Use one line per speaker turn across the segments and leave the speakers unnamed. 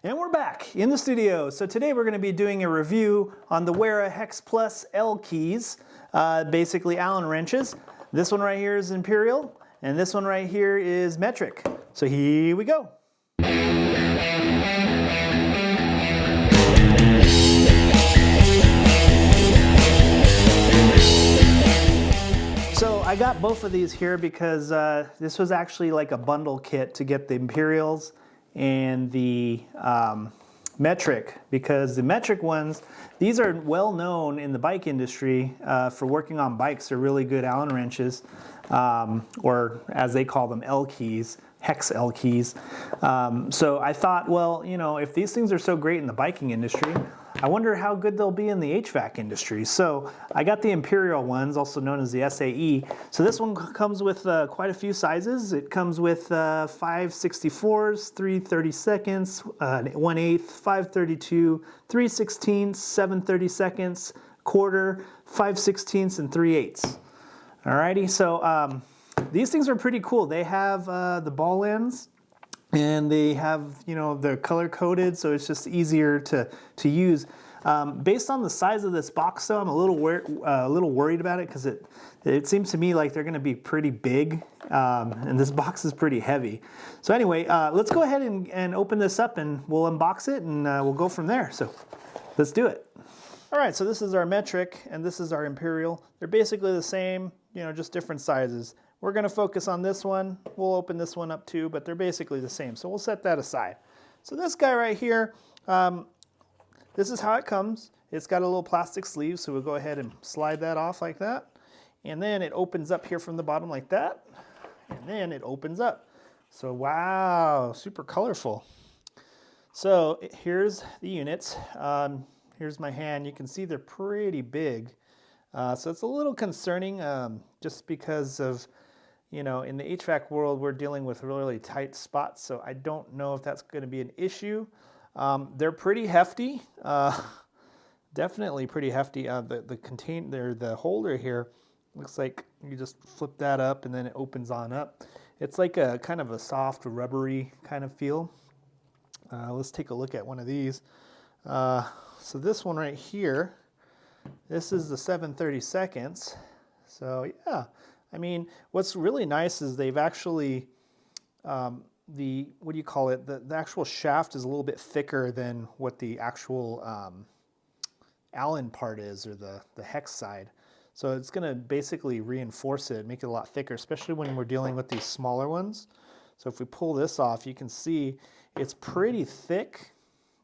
And we're back in the studio. So today we're going to be doing a review on the Wera Hex-Plus L keys, basically Allen wrenches. This one right here is Imperial, and this one right here is metric. So here we go. So I got both of these here because this was actually like a bundle kit to get the Imperials and the metric, because the metric ones, these are well known in the bike industry for working on bikes. They're really good Allen wrenches, or as they call them, L keys, Hex L keys. So I thought, well, you know, if these things are so great in the biking industry, I wonder how good they'll be in the HVAC industry. So I got the Imperial ones, also known as the SAE. So this one comes with quite a few sizes. It comes with 5/64s, 3/32, 1/8, 5/32, 3/16, 7/32, quarter, 5/16, and 3/8. Alrighty, so these things are pretty cool. They have the ball ends, and they have, you know, they're color coded, so it's just easier to use. Based on the size of this box, though, I'm a little worried about it, because it seems to me like they're going to be pretty big, and this box is pretty heavy. So anyway, let's go ahead and open this up, and we'll unbox it, and we'll go from there. So let's do it. All right, so this is our metric, and this is our Imperial. They're basically the same, you know, just different sizes. We're going to focus on this one. We'll open this one up too, but they're basically the same. So we'll set that aside. So this guy right here, this is how it comes. It's got a little plastic sleeve, so we'll go ahead and slide that off like that. And then it opens up here from the bottom like that. And then it opens up. So wow, super colorful. So here's the units. Here's my hand. You can see they're pretty big. So it's a little concerning just because of, you know, in the HVAC world, we're dealing with really tight spots, so I don't know if that's going to be an issue. They're pretty hefty, definitely pretty hefty. The holder here looks like you just flip that up and then it opens on up. It's like a kind of a soft, rubbery kind of feel. Let's take a look at one of these. So this one right here, this is the 7/32. So yeah. I mean, what's really nice is they've actually, what do you call it? The actual shaft is a little bit thicker than what the actual Allen part is, or the hex side. So it's going to basically reinforce it, make it a lot thicker, especially when we're dealing with these smaller ones. So if we pull this off, you can see it's pretty thick,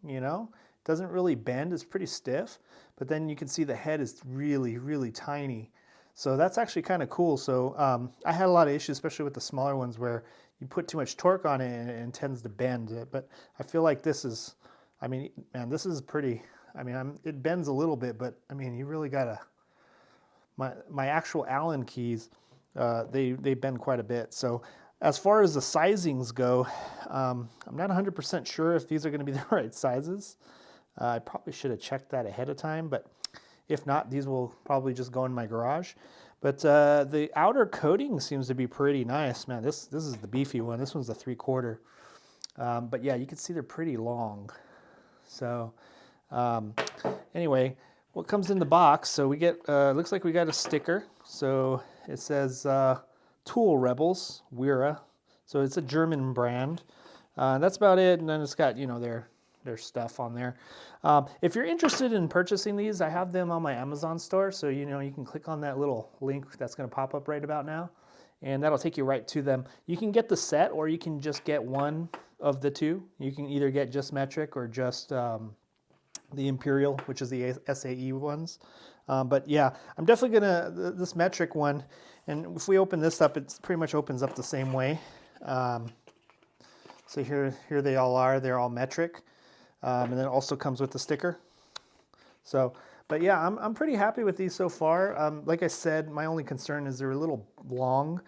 you know, it doesn't really bend, it's pretty stiff, but then you can see the head is really, really tiny. So that's actually kind of cool. So I had a lot of issues, especially with the smaller ones, where you put too much torque on it and it tends to bend. But I feel like this is, I mean, man, this is pretty, I mean, it bends a little bit, but I mean, you really gotta, my actual Allen keys, they bend quite a bit. So as far as the sizings go, I'm not 100% sure if these are gonna be the right sizes. I probably should have checked that ahead of time, but if not, these will probably just go in my garage. But the outer coating seems to be pretty nice. Man, this is the beefy one. This one's the 3/4. But yeah, you can see they're pretty long. So anyway, what comes in the box? So we get, looks like we got a sticker. So it says Tool Rebels, Wera. So it's a German brand. That's about it. And then it's got, you know, their stuff on there. If you're interested in purchasing these, I have them on my Amazon store, so you know, you can click on that little link that's going to pop up right about now, and that'll take you right to them. You can get the set, or you can just get one of the two. You can either get just metric or just the Imperial, which is the SAE ones. But yeah, I'm definitely gonna, this metric one, and if we open this up, it pretty much opens up the same way. So here they all are. They're all metric. And then it also comes with the sticker. So, but yeah, I'm pretty happy with these so far. Like I said, my only concern is they're a little long.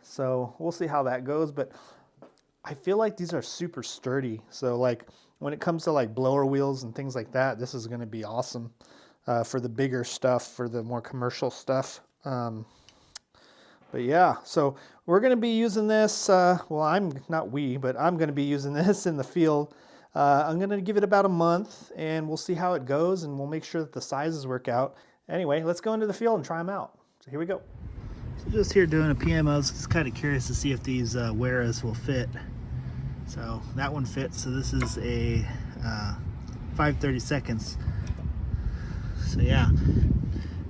So we'll see how that goes. But I feel like these are super sturdy. So like when it comes to like blower wheels and things like that, this is going to be awesome for the bigger stuff, for the more commercial stuff. But yeah, so we're going to be using this, well, I'm going to be using this in the field. I'm going to give it about a month, and we'll see how it goes, and we'll make sure that the sizes work out. Anyway, let's go into the field and try them out. So here we go. So just here doing a PM, I was just kind of curious to see if these Weras will fit. So that one fits, so this is a 5/32. So yeah.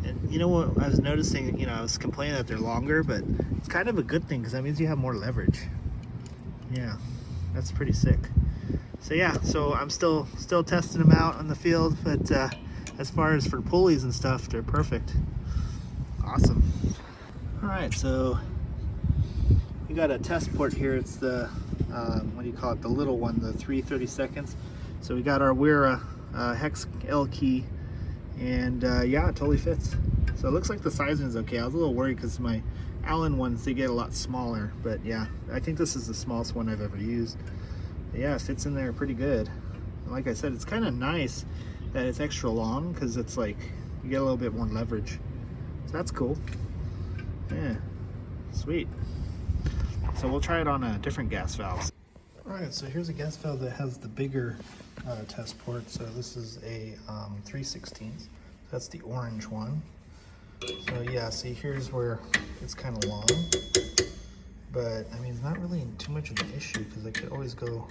And you know what I was noticing, you know, I was complaining that they're longer, but it's kind of a good thing because that means you have more leverage. Yeah, that's pretty sick. So yeah, so I'm still testing them out on the field, but as far as for pulleys and stuff, they're perfect. Awesome. All right, so we got a test port here. It's the, what do you call it, the little one, the 3/32. So we got our Wera Hex L key. And yeah, it totally fits. So it looks like the sizing is okay. I was a little worried because my Allen ones, they get a lot smaller, but yeah, I think this is the smallest one I've ever used. But yeah, it fits in there pretty good. And like I said, it's kind of nice that it's extra long because it's like you get a little bit more leverage. So that's cool. Yeah, sweet. So we'll try it on a different gas valve. All right, so here's a gas valve that has the bigger test port. So this is a 3/16. That's the orange one. So yeah, see, here's where it's kind of long, but I mean, it's not really too much of an issue because I could always go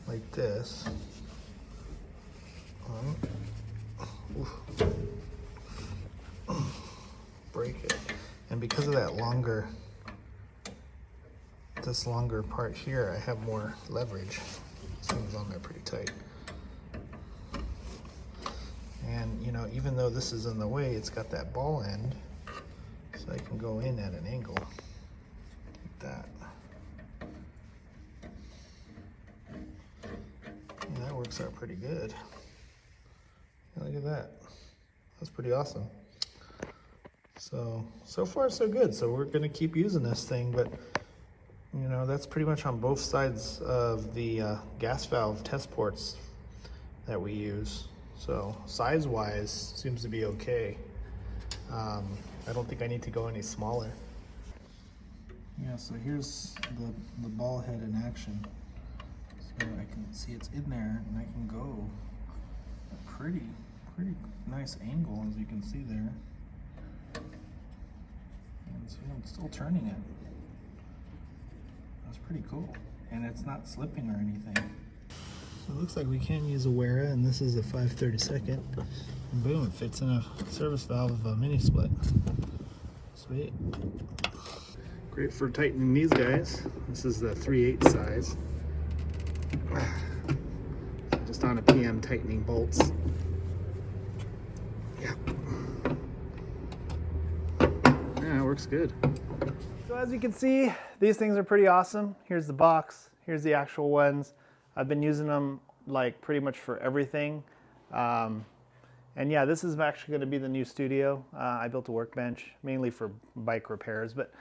like this. Break it, and because of that this longer part here, I have more leverage. This thing's on there pretty tight. And you know, even though this is in the way, it's got that ball end, so I can go in at an angle like that. Yeah, that works out pretty good. Yeah, look at that. That's pretty awesome. So far so good. So we're gonna keep using this thing, but you know, that's pretty much on both sides of the gas valve test ports that we use. So size-wise, seems to be okay. I don't think I need to go any smaller. Yeah, so here's the ball head in action. So I can see it's in there, and I can go a pretty nice angle, as you can see there. And so I'm still turning it. That's pretty cool, and it's not slipping or anything. So it looks like we can use a Wera, and this is a 5/32. And boom, it fits in a service valve of a Minisplit. Sweet. Great for tightening these guys. This is the 3/8 size. Just on a PM tightening bolts. Yeah. Yeah, it works good. So as you can see, these things are pretty awesome. Here's the box, here's the actual ones. I've been using them like pretty much for everything. And yeah, this is actually going to be the new studio. I built a workbench mainly for bike repairs, but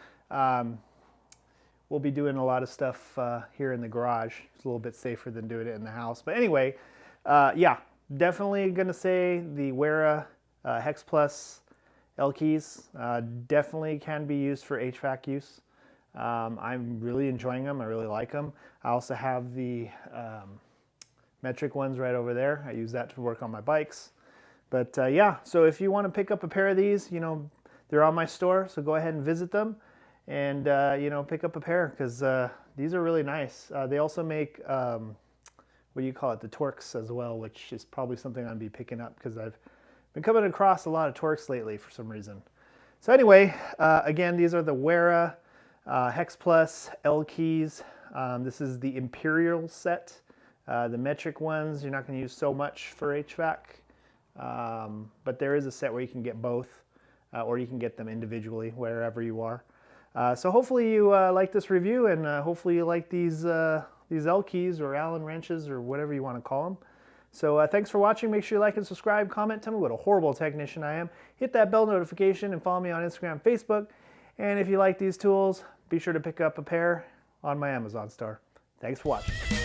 we'll be doing a lot of stuff here in the garage. It's a little bit safer than doing it in the house. But anyway, yeah, definitely going to say the Wera Hex-Plus L keys definitely can be used for HVAC use. I'm really enjoying them. I really like them. I also have the metric ones right over there. I use that to work on my bikes. But yeah, so if you want to pick up a pair of these, you know, they're on my store, so go ahead and visit them and, you know, pick up a pair because these are really nice. They also make, what do you call it, the CHOIX as well, which is probably something I'll be picking up because I've been coming across a lot of CHOIX lately for some reason. So anyway, again, these are the Wera Hex-Plus L keys. This is the Imperial set. The metric ones, you're not going to use so much for HVAC, but there is a set where you can get both, or you can get them individually wherever you are. So hopefully you like this review, and hopefully you like these L keys or Allen wrenches or whatever you want to call them. So thanks for watching. Make sure you like and subscribe, comment, tell me what a horrible technician I am. Hit that bell notification and follow me on Instagram and Facebook. And if you like these tools, be sure to pick up a pair on my Amazon store. Thanks for watching.